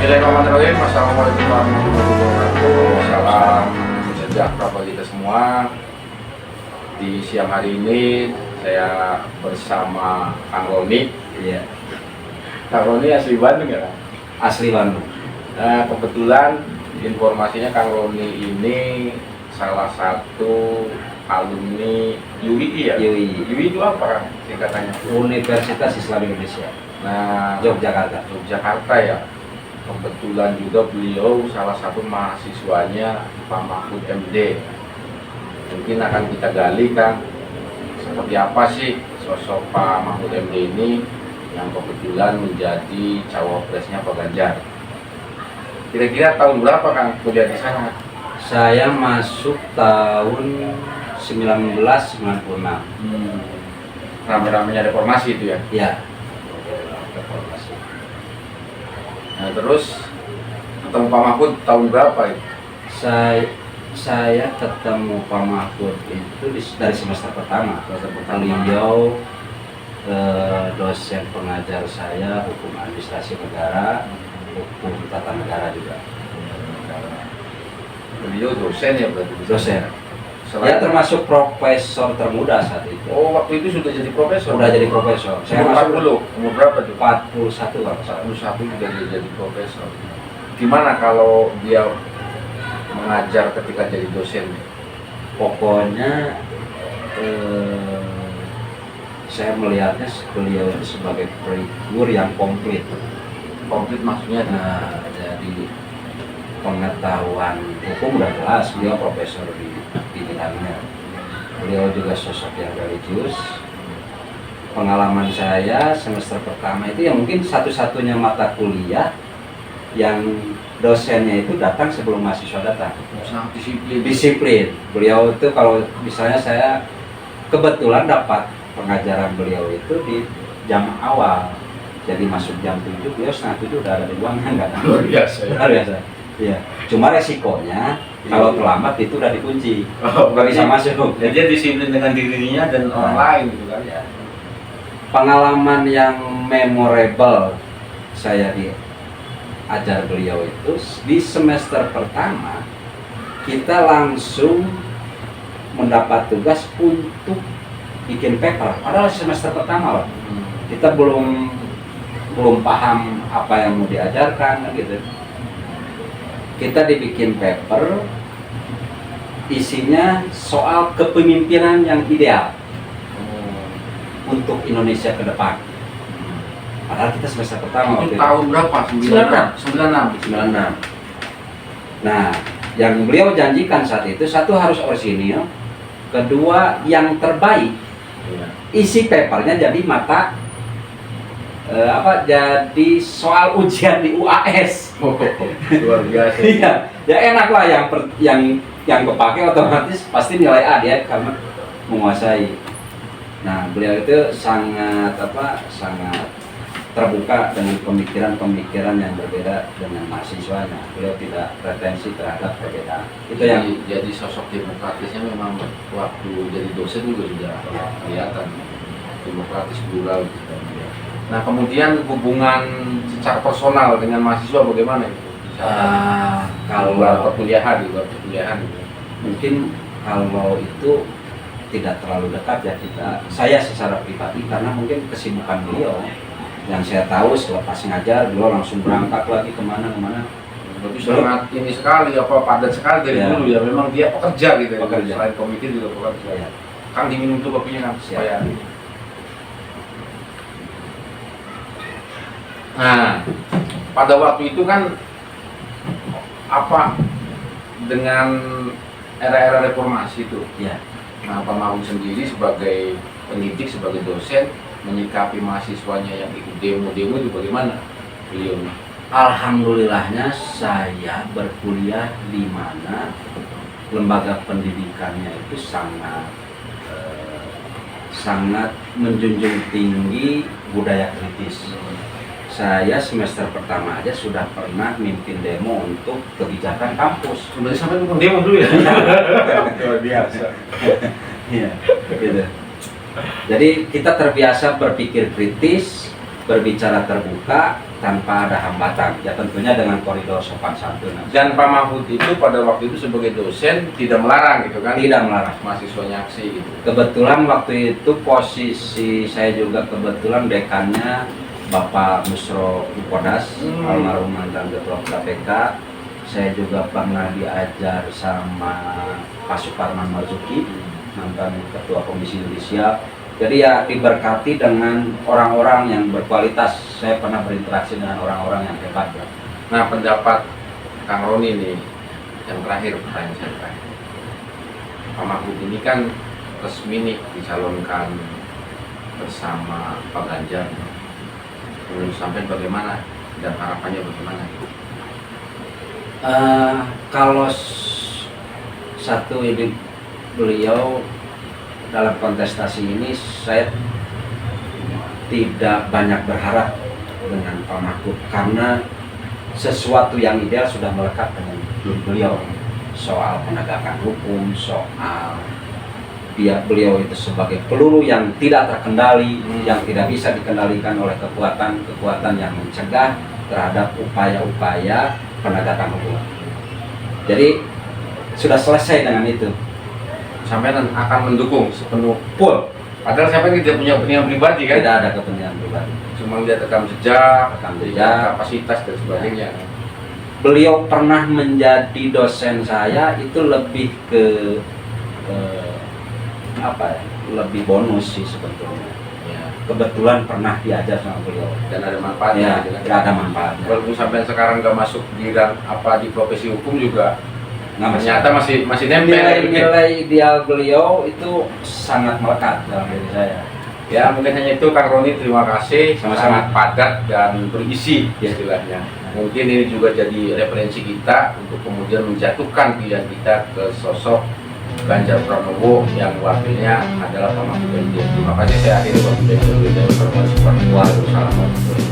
Bismillahirrahmanirrahim. Assalamualaikum warahmatullahi wabarakatuh. Salam sejahtera bagi kita semua. Di siang hari ini saya bersama Kang Roni. Iya. Kang Roni asli Bandung ya, Kang? Asli Bandung. Nah, kebetulan informasinya Kang Roni ini salah satu alumni UII ya? UII itu apa, Kang, singkatannya? Universitas Islam Indonesia. Nah, Yogyakarta ya. Kebetulan juga beliau salah satu mahasiswanya Pak Mahfud MD. Mungkin akan kita gali, Kang, seperti apa sih sosok Pak Mahfud MD ini yang kebetulan menjadi cawapresnya Pak Ganjar. Kira-kira tahun berapa, Kang, kuliah di sana? Saya masuk tahun 1996. Rame-ramenya reformasi itu ya? Iya. Nah, terus ketemu Pak Mahfud tahun berapa itu? Saya ketemu Pak Mahfud itu dari semester pertama. Beliau dosen pengajar saya hukum administrasi negara, hukum tata negara juga. Beliau dosen ya berarti? Dosen. Ya termasuk profesor termuda saat itu. Oh, waktu itu sudah jadi profesor? Sudah jadi profesor. Saya masuk dulu, umur berapa tuh? 41 Pak. 41 sudah jadi profesor. Gimana kalau dia mengajar ketika jadi dosen? Pokoknya saya melihatnya beliau itu sebagai figur yang komplit. Komplit maksudnya? Nah, jadi pengetahuan hukum udah jelas, beliau profesor di bidangnya. Beliau juga sosok yang religius. Pengalaman saya semester pertama itu yang mungkin satu-satunya mata kuliah yang dosennya itu datang sebelum mahasiswa datang. Sangat disiplin. Disiplin. Beliau itu kalau misalnya saya kebetulan dapat pengajaran beliau itu di jam awal. Jadi masuk jam 7, beliau setengah 7 udah ada di ruangan, nggak ada. Luar biasa. Luar biasa. Iya. Cuma resikonya kalau terlambat itu udah dikunci. Oh, nggak bisa masuk. Jadi dia disiplin dengan dirinya dan orang lain gitu kan ya. Pengalaman yang memorable saya diajar beliau itu di semester pertama kita langsung mendapat tugas untuk bikin paper. Padahal semester pertama loh. Kita belum paham apa yang mau diajarkan gitu. Kita dibikin paper isinya soal kepemimpinan yang ideal untuk Indonesia ke depan. Padahal kita semester pertama. Itu tahun berapa? 96. Nah, yang beliau janjikan saat itu, satu harus orisinil, kedua yang terbaik. Isi papernya jadi mata jadi soal ujian di UAS. Luar biasa. Iya, ya enak lah yang kepake otomatis pasti nilai A dia karena menguasai. Nah, beliau itu sangat terbuka dengan pemikiran-pemikiran yang berbeda dengan mahasiswanya. Beliau tidak pretensi terhadap perbedaan. Itu yang jadi sosok demokratisnya memang waktu jadi dosen juga sudah kelihatan demokratis plural gitu. Nah, kemudian hubungan secara personal dengan mahasiswa bagaimana itu? Kalau perkuliahan gitu. Mungkin kalau itu tidak terlalu dekat ya saya secara pribadi karena mungkin kesibukan beliau yang saya tahu setelah pas ngajar beliau langsung berangkat lagi kemana. Tapi sangat ini sekali padat sekali dari dulu ya, memang dia pekerja gitu ya. Selain pemikir juga pekerja ya. Kang diminum tuh kopinya kan supaya. Nah, pada waktu itu kan dengan era-era reformasi itu ya. Nah, Pak Mahfud sendiri sebagai pendidik, sebagai dosen menyikapi mahasiswanya yang ikut demo-demo itu bagaimana beliau? Alhamdulillahnya saya berkuliah di mana lembaga pendidikannya itu sangat menjunjung tinggi budaya kritis. Saya semester pertama aja sudah pernah mimpin demo untuk kebijakan kampus. Sudah sampai tukang demo dulu ya? Luar biasa. Iya, gitu. Jadi kita terbiasa berpikir kritis, berbicara terbuka, tanpa ada hambatan. Ya tentunya dengan koridor sopan santun. Dan Pak Mahfud itu pada waktu itu sebagai dosen tidak melarang gitu kan? Tidak melarang. Mahasiswanya aksi gitu. Kebetulan waktu itu posisi saya juga kebetulan dekannya Bapak Musro Upodas, almarhum mantan Ketua KPK. Saya juga pernah diajar sama Pak Suparman Marzuki, mantan Ketua Komisi Yudisial. Jadi ya diberkati dengan orang-orang yang berkualitas. Saya pernah berinteraksi dengan orang-orang yang hebat. Ya. Nah, pendapat Kang Roni nih, yang terakhir pertanyaan saya terakhir. Pak Mahfud ini kan resmi nih dicalonkan bersama Pak Ganjar. Menurut sampai bagaimana dan harapannya bagaimana? Kalau satu ini beliau dalam kontestasi ini saya tidak banyak berharap dengan Pak Mahfud karena sesuatu yang ideal sudah melekat dengan beliau, soal penegakan hukum, soal beliau itu sebagai peluru yang tidak terkendali, yang tidak bisa dikendalikan oleh kekuatan yang mencegah terhadap upaya-upaya penegakan hukum. Jadi sudah selesai dengan itu. Sampai akan mendukung sepenuh full. Padahal sampai tidak punya kepentingan pribadi kan? Tidak ada kepentingan pribadi. Cuma lihat rekam jejak, kapasitas dan sebagainya. Beliau pernah menjadi dosen saya itu lebih ke lebih bonus sih sebetulnya. Ya. Kebetulan pernah diajar sama beliau Dan ada manfaatnya. ya, tidak ada manfaatnya. Walaupun sampai sekarang nggak masuk di di profesi hukum juga, ternyata masih nempel. Nilai ideal beliau itu sangat melekat dalam diri saya. Ya mungkin hanya itu Kang Roni, terima kasih. Sama-sama. Sangat padat dan berisi istilahnya. Mungkin ini juga jadi referensi kita untuk kemudian menjatuhkan pilihan kita ke sosok Ganjar Pranowo yang wakilnya adalah Pak Mahfud MD. Terima kasih, saya akhiri waktu. Wassalamualaikum warahmatullahi wabarakatuh.